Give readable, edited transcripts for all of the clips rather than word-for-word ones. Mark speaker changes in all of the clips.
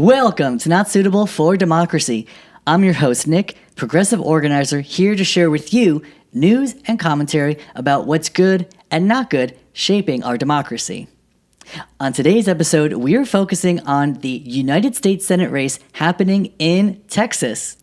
Speaker 1: Welcome to Not Suitable for Democracy. I'm your host, Nick, progressive organizer, here to share with you news and commentary about what's good and not good shaping our democracy. On today's episode, we are focusing on the United States Senate race happening in Texas.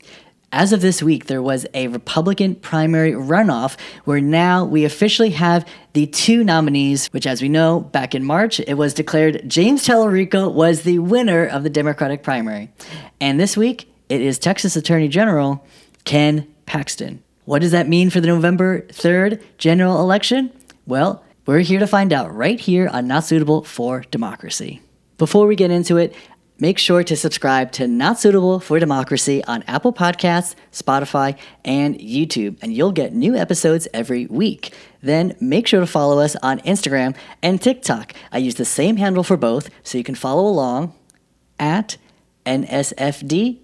Speaker 1: As of this week, there was a Republican primary runoff where now we officially have the two nominees, which, as we know, back in March, it was declared James Talarico was the winner of the Democratic primary. And this week, it is Texas Attorney General Ken Paxton. What does that mean for the November 3rd general election? Well, we're here to find out right here on Not Suitable for Democracy. Before we get into it, make sure to subscribe to Not Suitable for Democracy on Apple Podcasts, Spotify, and YouTube, and you'll get new episodes every week. Then make sure to follow us on Instagram and TikTok. I use the same handle for both, so you can follow along at NSFD_pod.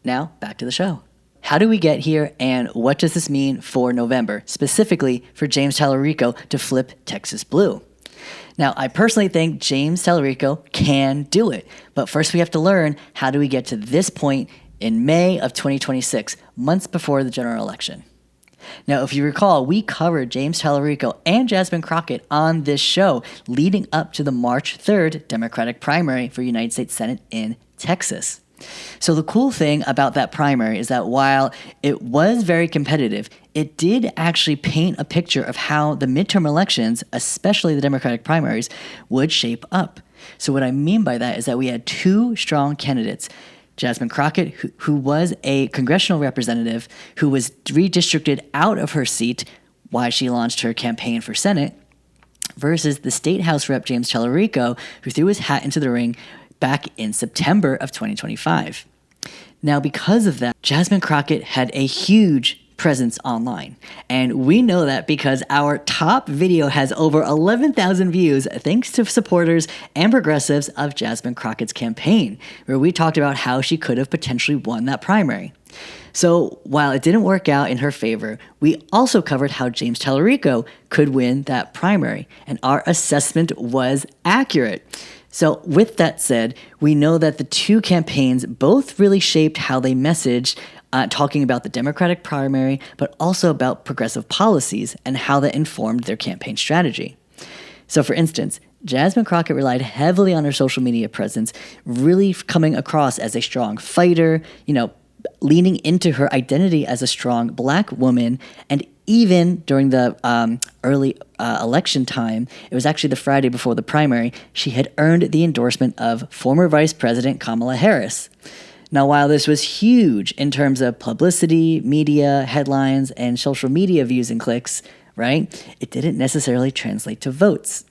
Speaker 1: Now, back to the show. How do we get here, and what does this mean for November, specifically for James Talarico to flip Texas blue? Now, I personally think James Talarico can do it, but first we have to learn how do we get to this point in May of 2026, months before the general election. Now, if you recall, we covered James Talarico and Jasmine Crockett on this show leading up to the March 3rd Democratic primary for United States Senate in Texas. So the cool thing about that primary is that while it was very competitive, it did actually paint a picture of how the midterm elections, especially the Democratic primaries, would shape up. So what I mean by that is that we had two strong candidates. Jasmine Crockett, who was a congressional representative who was redistricted out of her seat while she launched her campaign for Senate, versus the state House Rep James Talarico, who threw his hat into the ring back in September of 2025. Now, because of that, Jasmine Crockett had a huge presence online. And we know that because our top video has over 11,000 views thanks to supporters and progressives of Jasmine Crockett's campaign, where we talked about how she could have potentially won that primary. So while it didn't work out in her favor, we also covered how James Talarico could win that primary, and our assessment was accurate. So with that said, we know that the two campaigns both really shaped how they messaged, talking about the Democratic primary, but also about progressive policies and how that informed their campaign strategy. So for instance, Jasmine Crockett relied heavily on her social media presence, really coming across as a strong fighter, leaning into her identity as a strong Black woman, and even during the early election time, it was actually the Friday before the primary, she had earned the endorsement of former Vice President Kamala Harris. Now, while this was huge in terms of publicity, media, headlines, and social media views and clicks, right, it didn't necessarily translate to votes.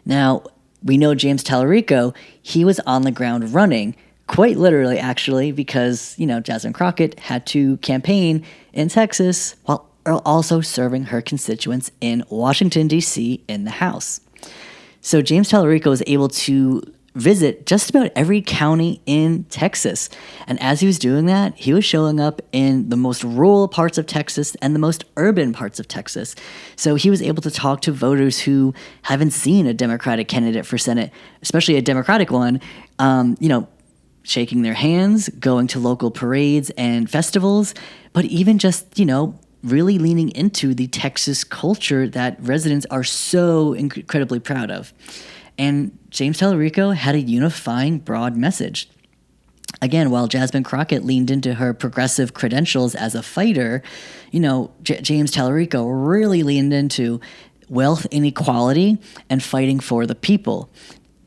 Speaker 1: Now, we know James Talarico, he was on the ground running, quite literally, actually, because, Jasmine Crockett had to campaign in Texas while also serving her constituents in Washington, D.C. in the House. So James Talarico was able to visit just about every county in Texas. And as he was doing that, he was showing up in the most rural parts of Texas and the most urban parts of Texas. So he was able to talk to voters who haven't seen a Democratic candidate for Senate, especially a Democratic one, shaking their hands, going to local parades and festivals, but even just, really leaning into the Texas culture that residents are so incredibly proud of. And James Talarico had a unifying, broad message. Again, while Jasmine Crockett leaned into her progressive credentials as a fighter, James Talarico really leaned into wealth inequality and fighting for the people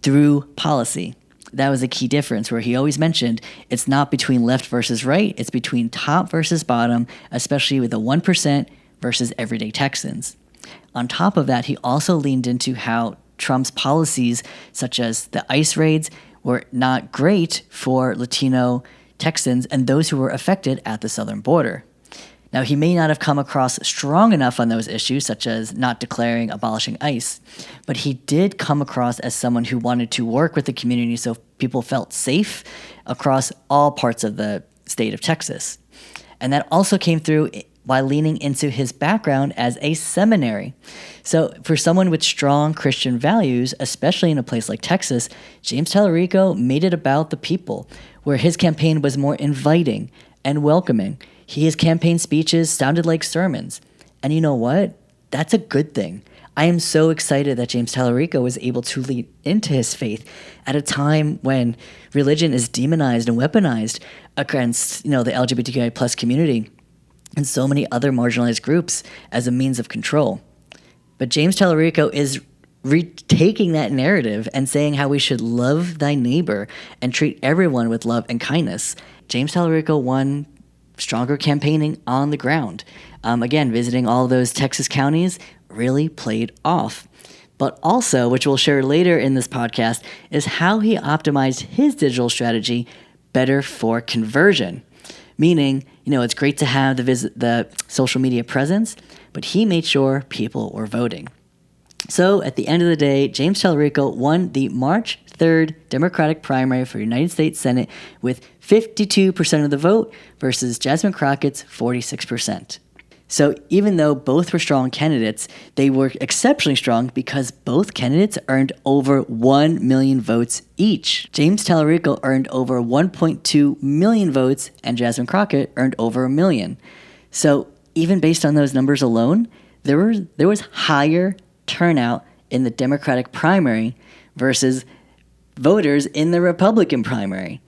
Speaker 1: through policy. That was a key difference, where he always mentioned it's not between left versus right, it's between top versus bottom, especially with the 1% versus everyday Texans. On top of that, he also leaned into how Trump's policies, such as the ICE raids, were not great for Latino Texans and those who were affected at the southern border. Now, he may not have come across strong enough on those issues, such as not declaring abolishing ICE, but he did come across as someone who wanted to work with the community so people felt safe across all parts of the state of Texas. And that also came through while leaning into his background as a seminary. So for someone with strong Christian values, especially in a place like Texas, James Talarico made it about the people, where his campaign was more inviting and welcoming. His campaign speeches sounded like sermons. And you know what? That's a good thing. I am so excited that James Talarico was able to lead into his faith at a time when religion is demonized and weaponized against, the LGBTQI plus community and so many other marginalized groups as a means of control. But James Talarico is retaking that narrative and saying how we should love thy neighbor and treat everyone with love and kindness. James Talarico won stronger campaigning on the ground. Again, visiting all those Texas counties really played off. But also, which we'll share later in this podcast, is how he optimized his digital strategy better for conversion. Meaning, it's great to have the social media presence, but he made sure people were voting. So at the end of the day, James Talarico won the March 3rd Democratic primary for United States Senate with 52% of the vote versus Jasmine Crockett's 46%. So even though both were strong candidates, they were exceptionally strong because both candidates earned over 1 million votes each. James Talarico earned over 1.2 million votes and Jasmine Crockett earned over 1 million. So even based on those numbers alone, there was higher turnout in the Democratic primary versus voters in the Republican primary.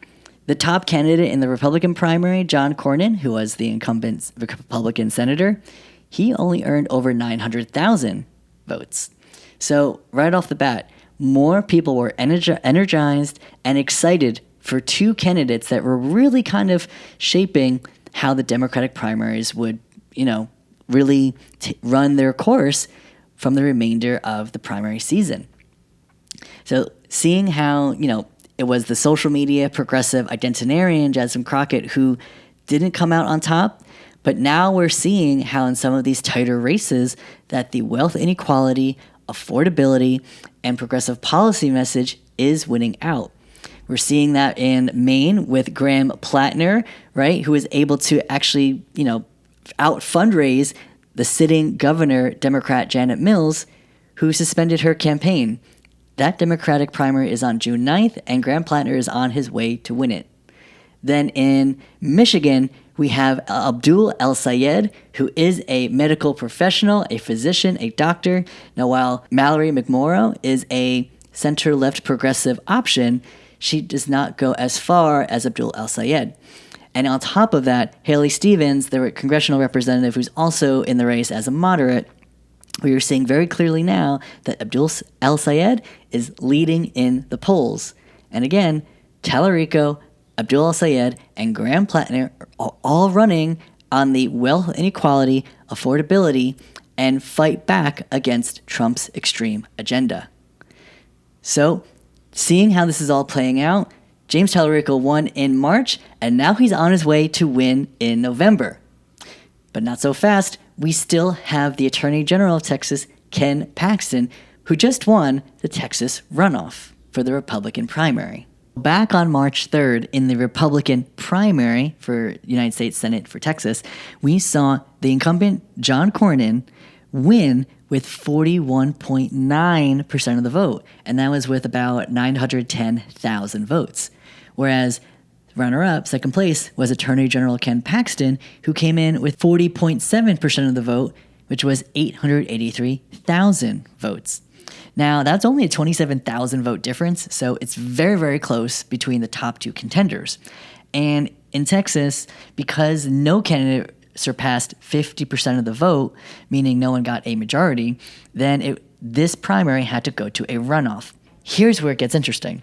Speaker 1: The top candidate in the Republican primary, John Cornyn, who was the incumbent Republican senator, he only earned over 900,000 votes. So right off the bat, more people were energized and excited for two candidates that were really kind of shaping how the Democratic primaries would, really run their course from the remainder of the primary season. So seeing how, it was the social media progressive identitarian Jasmine Crockett who didn't come out on top, but now we're seeing how in some of these tighter races that the wealth inequality, affordability, and progressive policy message is winning out. We're seeing that in Maine with Graham Platner, right, who is able to actually, out fundraise the sitting governor, Democrat Janet Mills, who suspended her campaign. That Democratic primary is on June 9th, and Graham Platner is on his way to win it. Then in Michigan, we have Abdul El-Sayed, who is a medical professional, a physician, a doctor. Now, while Mallory McMorrow is a center-left progressive option, she does not go as far as Abdul El-Sayed. And on top of that, Haley Stevens, the congressional representative who's also in the race as a moderate, we are seeing very clearly now that Abdul El-Sayed is leading in the polls. And again, Talarico, Abdul El-Sayed, and Graham Platner are all running on the wealth inequality, affordability, and fight back against Trump's extreme agenda. So, seeing how this is all playing out, James Talarico won in March, and now he's on his way to win in November. But not so fast. We still have the Attorney General of Texas, Ken Paxton, who just won the Texas runoff for the Republican primary. Back on March 3rd, in the Republican primary for United States Senate for Texas, we saw the incumbent John Cornyn win with 41.9% of the vote, and that was with about 910,000 votes. Whereas runner-up, second place, was Attorney General Ken Paxton, who came in with 40.7% of the vote, which was 883,000 votes. Now, that's only a 27,000 vote difference, so it's very, very close between the top two contenders. And in Texas, because no candidate surpassed 50% of the vote, meaning no one got a majority, then this primary had to go to a runoff. Here's where it gets interesting.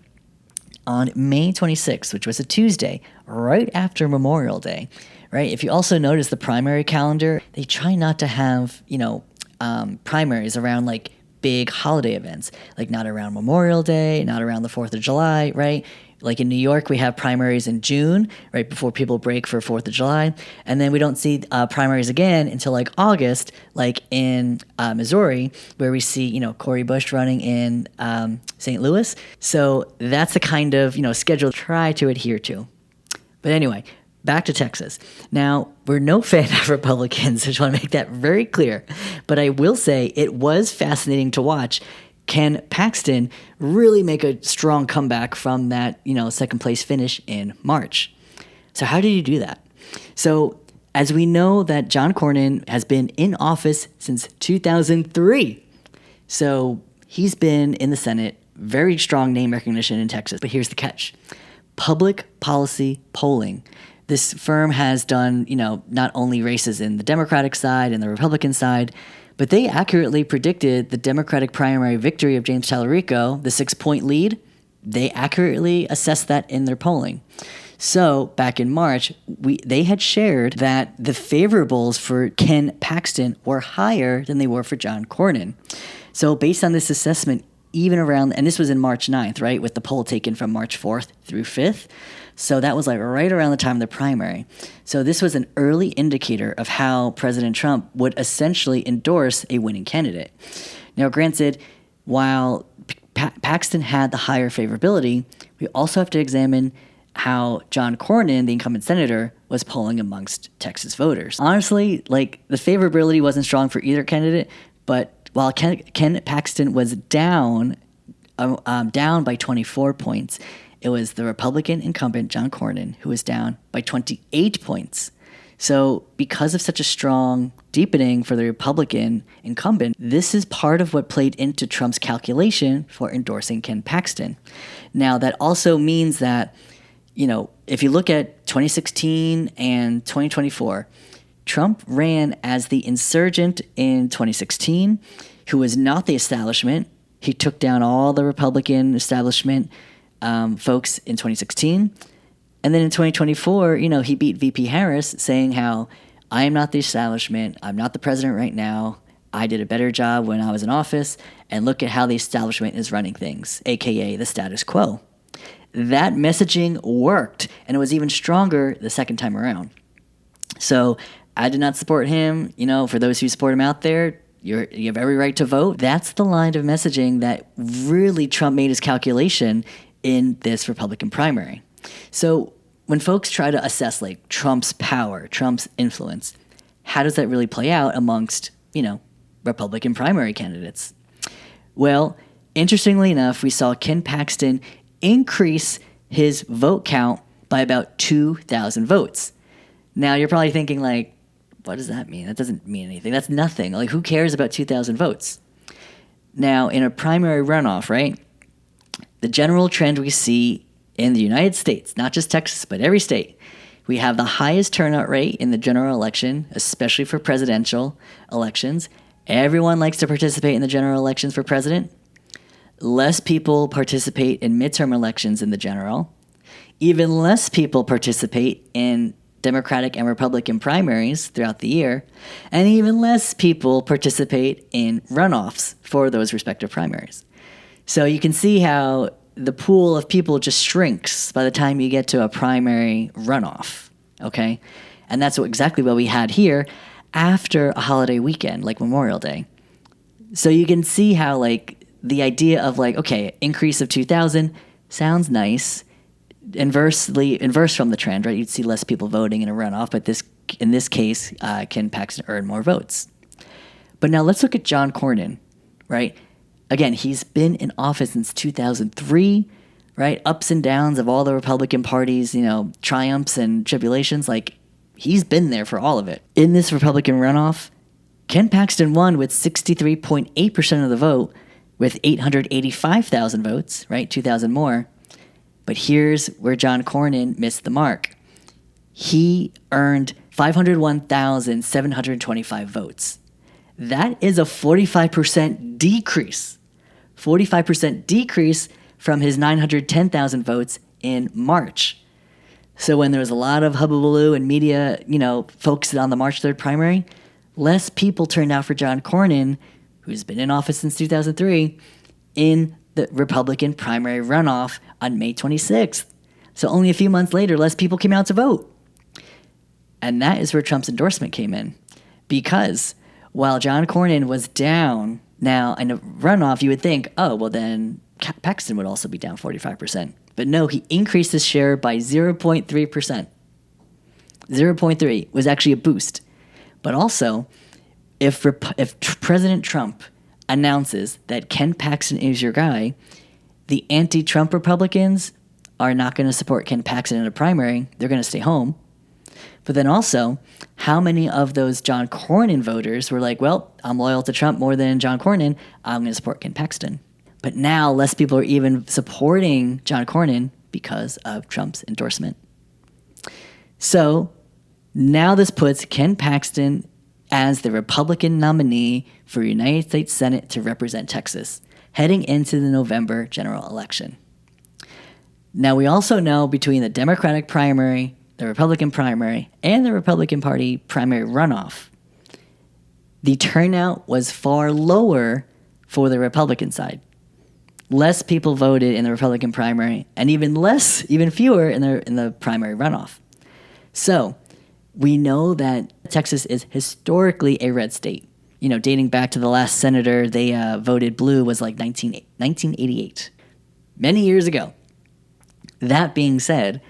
Speaker 1: On May 26th, which was a Tuesday, right after Memorial Day, right? If you also notice the primary calendar, they try not to have, primaries around like big holiday events, like not around Memorial Day, not around the 4th of July, right? Like in New York, we have primaries in June, right before people break for 4th of July. And then we don't see primaries again until like August, like in Missouri, where we see, Cori Bush running in St. Louis. So that's the kind of, schedule to try to adhere to. But anyway, Back to Texas. Now, we're no fan of Republicans. I just want to make that very clear. But I will say it was fascinating to watch Ken Paxton really make a strong comeback from that, second place finish in March. So how did he do that? So as we know that John Cornyn has been in office since 2003. So he's been in the Senate, very strong name recognition in Texas. But here's the catch. Public policy polling. This firm has done, not only races in the Democratic side and the Republican side, but they accurately predicted the Democratic primary victory of James Talarico, the 6-point lead. They accurately assessed that in their polling. So back in March, they had shared that the favorables for Ken Paxton were higher than they were for John Cornyn. So based on this assessment, even around, and this was in March 9th, right, with the poll taken from March 4th through 5th. So that was like right around the time of the primary. So this was an early indicator of how President Trump would essentially endorse a winning candidate. Now, granted, while Paxton had the higher favorability, we also have to examine how John Cornyn, the incumbent senator, was polling amongst Texas voters. Honestly, the favorability wasn't strong for either candidate, but while Ken Paxton was down by 24 points, it was the Republican incumbent, John Cornyn, who was down by 28 points. So because of such a strong deepening for the Republican incumbent, this is part of what played into Trump's calculation for endorsing Ken Paxton. Now, that also means that, if you look at 2016 and 2024, Trump ran as the insurgent in 2016, who was not the establishment. He took down all the Republican establishment folks in 2016. And then in 2024, he beat VP Harris, saying how I am not the establishment. I'm not the president right now. I did a better job when I was in office. And look at how the establishment is running things, a.k.a. the status quo. That messaging worked, and it was even stronger the second time around. So I did not support him. For those who support him out there, you have every right to vote. That's the line of messaging that really Trump made his calculation in this Republican primary. So when folks try to assess Trump's power, Trump's influence, how does that really play out amongst, Republican primary candidates? Well, interestingly enough, we saw Ken Paxton increase his vote count by about 2,000 votes. Now, you're probably thinking, what does that mean? That doesn't mean anything. That's nothing. Who cares about 2,000 votes? Now, in a primary runoff, right, the general trend we see in the United States, not just Texas, but every state, we have the highest turnout rate in the general election, especially for presidential elections. Everyone likes to participate in the general elections for president. Less people participate in midterm elections in the general. Even less people participate in Democratic and Republican primaries throughout the year. And even less people participate in runoffs for those respective primaries. So you can see how the pool of people just shrinks by the time you get to a primary runoff, okay? And that's exactly what we had here after a holiday weekend, like Memorial Day. So you can see how, the idea of, increase of 2,000 sounds nice, inverse from the trend, right? You'd see less people voting in a runoff, but in this case, Ken Paxton earned more votes. But now let's look at John Cornyn, right? Again, he's been in office since 2003, right? Ups and downs of all the Republican parties, triumphs and tribulations. He's been there for all of it. In this Republican runoff, Ken Paxton won with 63.8% of the vote with 885,000 votes, right? 2,000 more. But here's where John Cornyn missed the mark. He earned 501,725 votes. That is a 45% decrease. 45% decrease from his 910,000 votes in March. So when there was a lot of hubbubaloo and media, focused on the March 3rd primary, less people turned out for John Cornyn, who's been in office since 2003, in the Republican primary runoff on May 26th. So only a few months later, less people came out to vote. And that is where Trump's endorsement came in. Because while John Cornyn was down, now in a runoff, you would think, oh, well then Paxton would also be down 45%. But no, he increased his share by 0.3%. zero point 0.3 was actually a boost. But also, if President Trump announces that Ken Paxton is your guy, the anti-Trump Republicans are not going to support Ken Paxton in a primary. They're going to stay home. But then also, how many of those John Cornyn voters were like, well, I'm loyal to Trump more than John Cornyn, I'm going to support Ken Paxton. But now less people are even supporting John Cornyn because of Trump's endorsement. So now this puts Ken Paxton as the Republican nominee for United States Senate to represent Texas, heading into the November general election. Now we also know between the Democratic primary, the Republican primary, and the Republican Party primary runoff, the turnout was far lower for the Republican side. Less people voted in the Republican primary, and even fewer in the primary runoff. So we know that Texas is historically a red state. You know, dating back to the last senator they voted blue was like 1988, many years ago. That being said,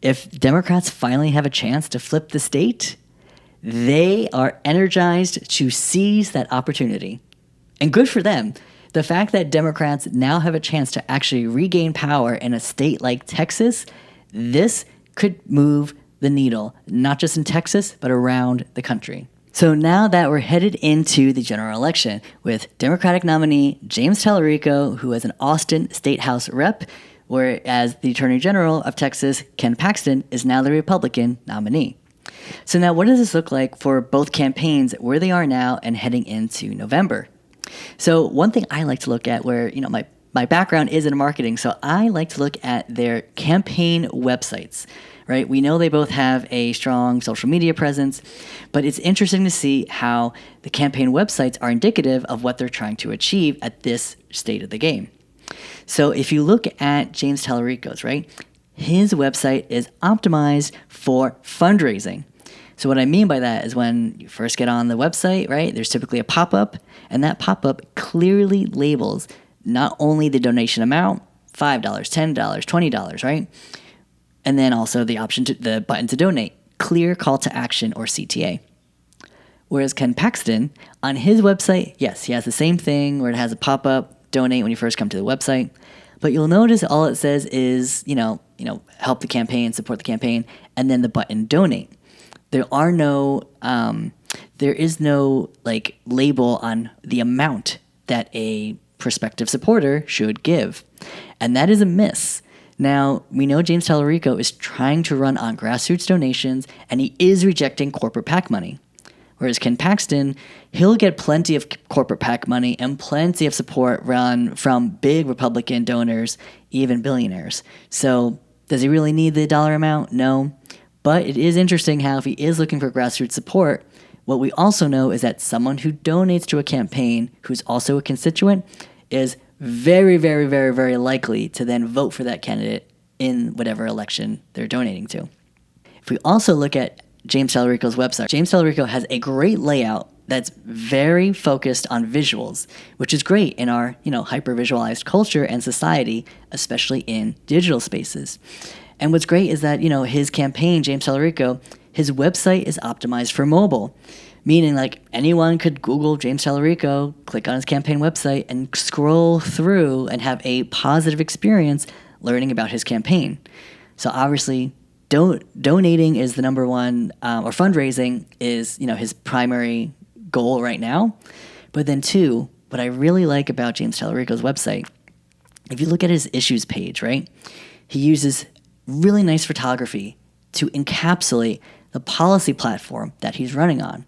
Speaker 1: if Democrats finally have a chance to flip the state, they are energized to seize that opportunity. And good for them. The fact that Democrats now have a chance to actually regain power in a state like Texas, this could move the needle, not just in Texas, but around the country. So now that we're headed into the general election with Democratic nominee James Talarico, who is an Austin State House rep, whereas the Attorney General of Texas, Ken Paxton, is now the Republican nominee. So now what does this look like for both campaigns, where they are now and heading into November? So one thing I like to look at, where my background is in marketing, so I like to look at their campaign websites, right? We know they both have a strong social media presence, but it's interesting to see how the campaign websites are indicative of what they're trying to achieve at this state of the game. So if you look at James Talarico's, right, his website is optimized for fundraising. So what I mean by that is when you first get on the website, right, there's typically a pop-up, and that pop-up clearly labels not only the donation amount, $5, $10, $20, right, and then also the button to donate, clear call to action, or CTA. Whereas Ken Paxton, on his website, yes, he has the same thing where it has a pop-up, donate when you first come to the website. But you'll notice all it says is, help the campaign, support the campaign, and then the button donate. There is no label on the amount that a prospective supporter should give. And that is a miss. Now, we know James Talarico is trying to run on grassroots donations, and he is rejecting corporate PAC money. Whereas Ken Paxton, he'll get plenty of corporate PAC money and plenty of support from big Republican donors, even billionaires. So does he really need the dollar amount? No. But it is interesting how if he is looking for grassroots support, what we also know is that someone who donates to a campaign who's also a constituent is very, very, very, very likely to then vote for that candidate in whatever election they're donating to. If we also look at James Talarico's website, James Talarico has a great layout that's very focused on visuals, which is great in our, hyper-visualized culture and society, especially in digital spaces. And what's great is that, his campaign, James Talarico, his website is optimized for mobile, meaning anyone could Google James Talarico, click on his campaign website, and scroll through and have a positive experience learning about his campaign. So obviously, donating is the number one, or fundraising is, his primary goal right now. But then two, what I really like about James Talarico's website, if you look at his issues page, right, he uses really nice photography to encapsulate the policy platform that he's running on,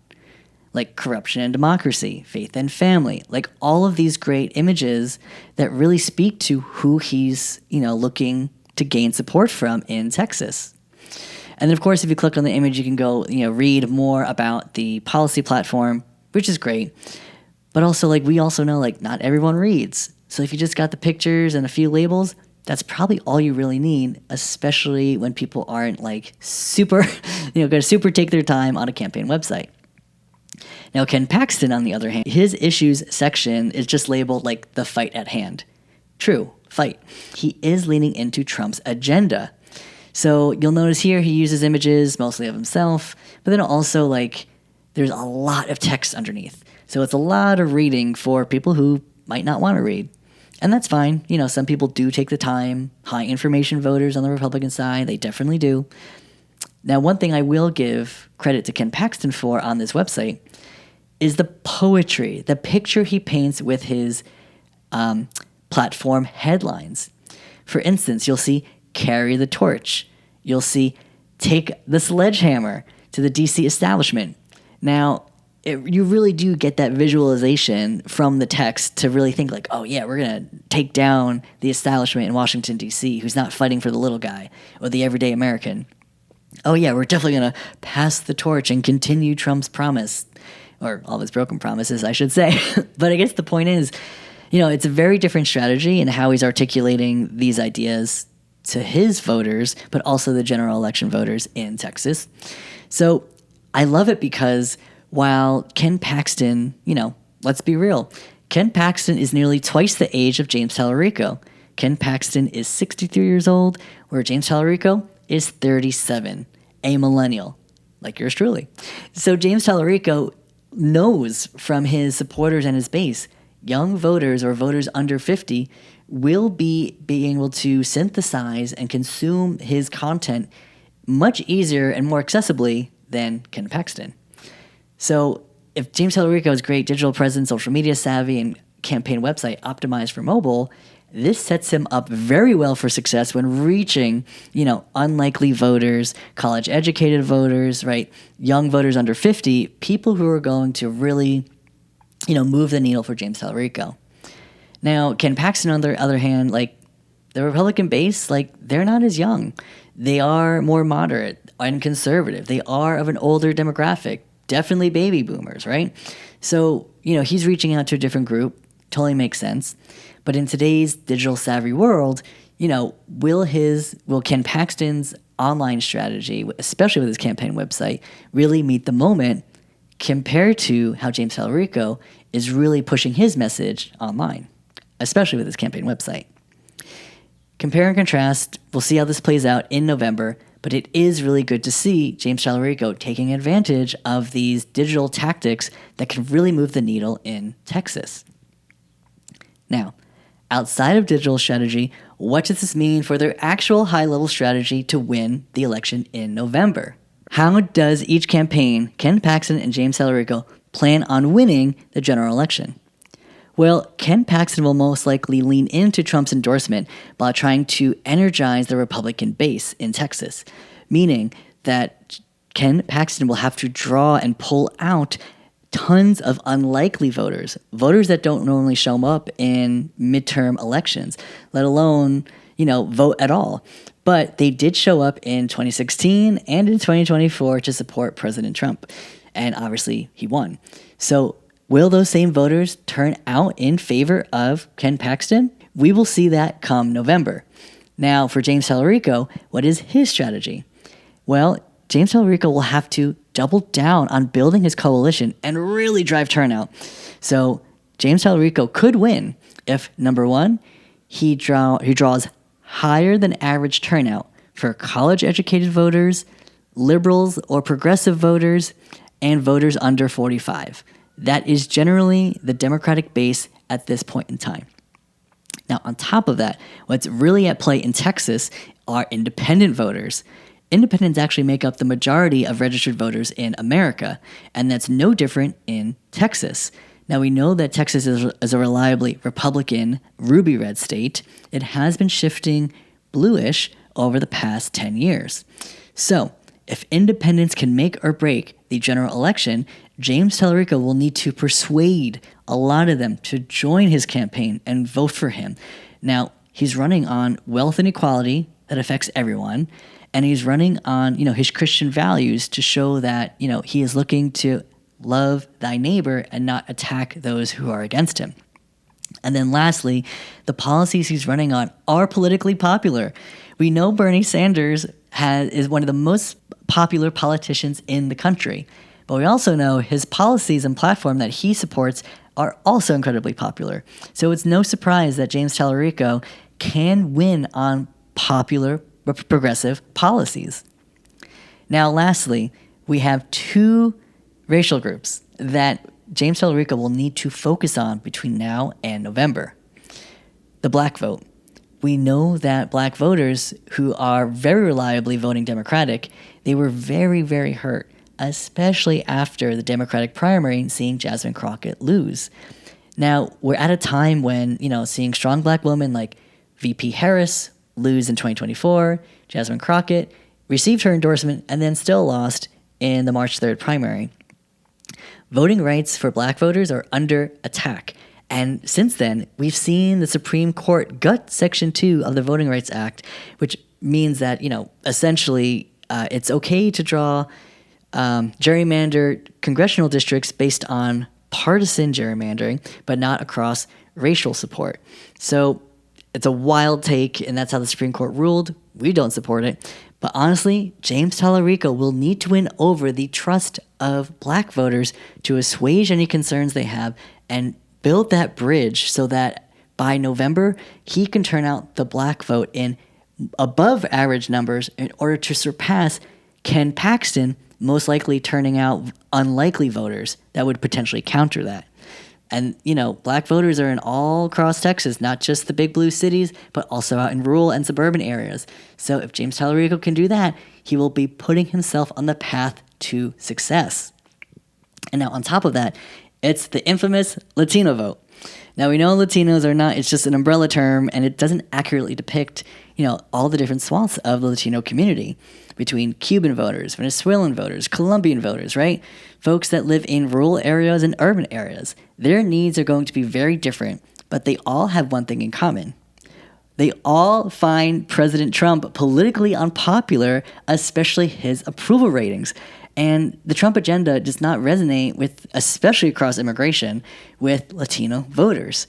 Speaker 1: like corruption and democracy, faith and family, all of these great images that really speak to who he's, looking to gain support from in Texas. And then, of course, if you click on the image, you can go, read more about the policy platform, which is great. But also, we also know, not everyone reads. So if you just got the pictures and a few labels, that's probably all you really need, especially when people aren't, super, going to super take their time on a campaign website. Now, Ken Paxton, on the other hand, his issues section is just labeled the fight at hand. True, fight. He is leaning into Trump's agenda. So you'll notice here he uses images mostly of himself, but then also like there's a lot of text underneath. So it's a lot of reading for people who might not want to read. And that's fine. You know, some people do take the time. High information voters on the Republican side, they definitely do. Now, one thing I will give credit to Ken Paxton for on this website is the poetry, the picture he paints with his platform headlines. For instance, you'll see carry the torch. You'll see take the sledgehammer to the DC establishment. Now, you really do get that visualization from the text to really think like, oh yeah, we're going to take down the establishment in Washington, D.C., who's not fighting for the little guy or the everyday American. Oh yeah, we're definitely going to pass the torch and continue Trump's promise, or all of his broken promises, I should say. But I guess the point is, you know, it's a very different strategy in how he's articulating these ideas to his voters, but also the general election voters in Texas. So I love it because while Ken Paxton, you know, let's be real, Ken Paxton is nearly twice the age of James Talarico. Ken Paxton is 63 years old, where James Talarico is 37, a millennial, like yours truly. So James Talarico knows from his supporters and his base, young voters or voters under 50 will be being able to synthesize and consume his content much easier and more accessibly than Ken Paxton. So if James Talarico's great digital presence, social media savvy, and campaign website optimized for mobile, this sets him up very well for success when reaching, you know, unlikely voters, college-educated voters, right, young voters under 50, people who are going to really, you know, move the needle for James Talarico. Now, Ken Paxton, on the other hand, like the Republican base, like they're not as young. They are more moderate and conservative. They are of an older demographic. Definitely baby boomers, right? So, you know, he's reaching out to a different group. Totally makes sense. But in today's digital savvy world, you know, will Ken Paxton's online strategy, especially with his campaign website, really meet the moment compared to how James Talarico is really pushing his message online, especially with his campaign website? Compare and contrast. We'll see how this plays out in November. But it is really good to see James Talarico taking advantage of these digital tactics that can really move the needle in Texas. Now, outside of digital strategy, what does this mean for their actual high-level strategy to win the election in November? How does each campaign, Ken Paxton and James Talarico, plan on winning the general election? Well, Ken Paxton will most likely lean into Trump's endorsement by trying to energize the Republican base in Texas, meaning that Ken Paxton will have to draw and pull out tons of unlikely voters that don't normally show up in midterm elections, let alone, you know, vote at all. But they did show up in 2016 and in 2024 to support President Trump. And obviously, he won. So will those same voters turn out in favor of Ken Paxton? We will see that come November. Now, for James Talarico, what is his strategy? Well, James Talarico will have to double down on building his coalition and really drive turnout. So James Talarico could win if, number one, he draws higher than average turnout for college-educated voters, liberals or progressive voters, and voters under 45. That is generally the Democratic base at this point in time. Now, on top of that, what's really at play in Texas are independent voters. Independents actually make up the majority of registered voters in America, and that's no different in Texas. Now, we know that Texas is a reliably Republican, ruby red state. It has been shifting bluish over the past 10 years. So, if independents can make or break the general election, James Talarico will need to persuade a lot of them to join his campaign and vote for him. Now, he's running on wealth inequality that affects everyone, and he's running on, you know, his Christian values to show that, you know, he is looking to love thy neighbor and not attack those who are against him. And then lastly, the policies he's running on are politically popular. We know Bernie Sanders is one of the most popular politicians in the country, but we also know his policies and platform that he supports are also incredibly popular. So it's no surprise that James Talarico can win on popular progressive policies. Now, lastly, we have two racial groups that James Talarico will need to focus on between now and November. The black vote. We know that black voters who are very reliably voting Democratic, they were very, very hurt, especially after the Democratic primary, seeing Jasmine Crockett lose. Now, we're at a time when, seeing strong black women like VP Harris lose in 2024, Jasmine Crockett received her endorsement and then still lost in the March 3rd primary. Voting rights for black voters are under attack. And since then, we've seen the Supreme Court gut Section 2 of the Voting Rights Act, which means that, essentially it's okay to draw gerrymandered congressional districts based on partisan gerrymandering, but not across racial support. So it's a wild take, and that's how the Supreme Court ruled. We don't support it. But honestly, James Talarico will need to win over the trust of black voters to assuage any concerns they have and build that bridge so that by November, he can turn out the black vote in above average numbers in order to surpass Ken Paxton, most likely turning out unlikely voters that would potentially counter that. And, black voters are in all across Texas, not just the big blue cities, but also out in rural and suburban areas. So if James Talarico can do that, he will be putting himself on the path to success. And now on top of that, it's the infamous Latino vote. Now we know Latinos are not, it's just an umbrella term, and it doesn't accurately depict, all the different swaths of the Latino community between Cuban voters, Venezuelan voters, Colombian voters, right? Folks that live in rural areas and urban areas. Their needs are going to be very different, but they all have one thing in common. They all find President Trump politically unpopular, especially his approval ratings. And the Trump agenda does not resonate with, especially across immigration, with Latino voters.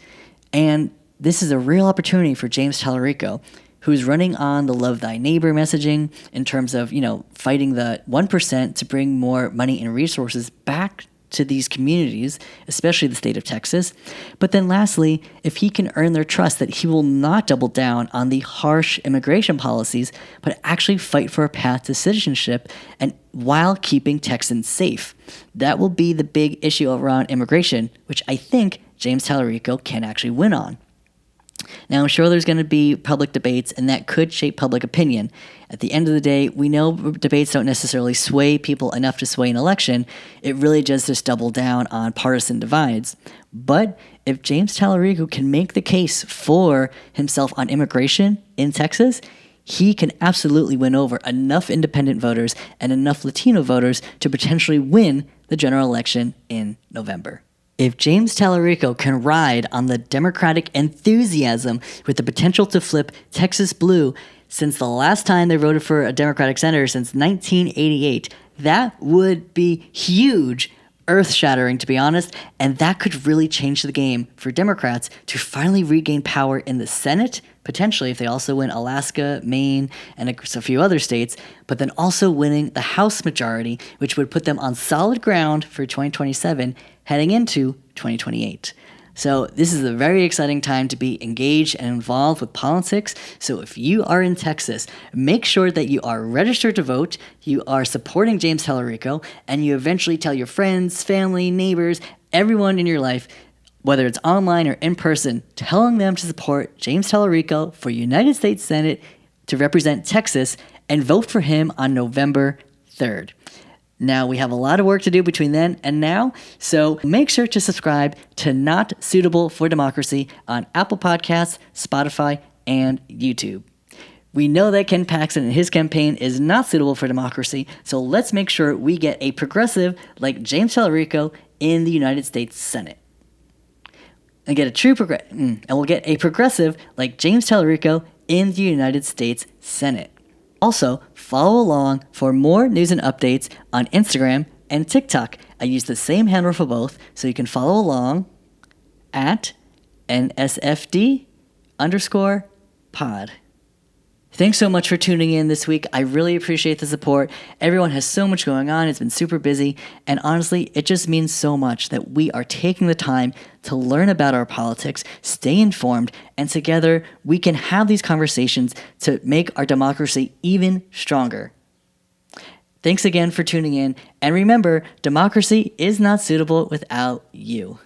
Speaker 1: And this is a real opportunity for James Talarico, who's running on the love thy neighbor messaging in terms of, fighting the 1% to bring more money and resources back to these communities, especially the state of Texas. But then lastly, if he can earn their trust that he will not double down on the harsh immigration policies, but actually fight for a path to citizenship and while keeping Texans safe. That will be the big issue around immigration, which I think James Talarico can actually win on. Now, I'm sure there's going to be public debates, and that could shape public opinion. At the end of the day, we know debates don't necessarily sway people enough to sway an election. It really does just double down on partisan divides. But if James Talarico can make the case for himself on immigration in Texas, he can absolutely win over enough independent voters and enough Latino voters to potentially win the general election in November. If James Talarico can ride on the Democratic enthusiasm with the potential to flip Texas blue since the last time they voted for a Democratic senator since 1988, that would be huge, earth-shattering to be honest, and that could really change the game for Democrats to finally regain power in the Senate, potentially if they also win Alaska, Maine, and a few other states, but then also winning the House majority, which would put them on solid ground for 2027 heading into 2028. So this is a very exciting time to be engaged and involved with politics. So if you are in Texas, make sure that you are registered to vote, you are supporting James Talarico, and you eventually tell your friends, family, neighbors, everyone in your life, whether it's online or in person, telling them to support James Talarico for United States Senate to represent Texas and vote for him on November 3rd. Now, we have a lot of work to do between then and now, so make sure to subscribe to Not Suitable for Democracy on Apple Podcasts, Spotify, and YouTube. We know that Ken Paxton and his campaign is not suitable for democracy, so let's make sure we get a progressive like James Talarico in the United States Senate. And we'll get a progressive like James Talarico in the United States Senate. Also, follow along for more news and updates on Instagram and TikTok. I use the same handle for both, so you can follow along at NSFD_pod. Thanks so much for tuning in this week. I really appreciate the support. Everyone has so much going on. It's been super busy. And honestly, it just means so much that we are taking the time to learn about our politics, stay informed, and together we can have these conversations to make our democracy even stronger. Thanks again for tuning in. And remember, democracy is not suitable without you.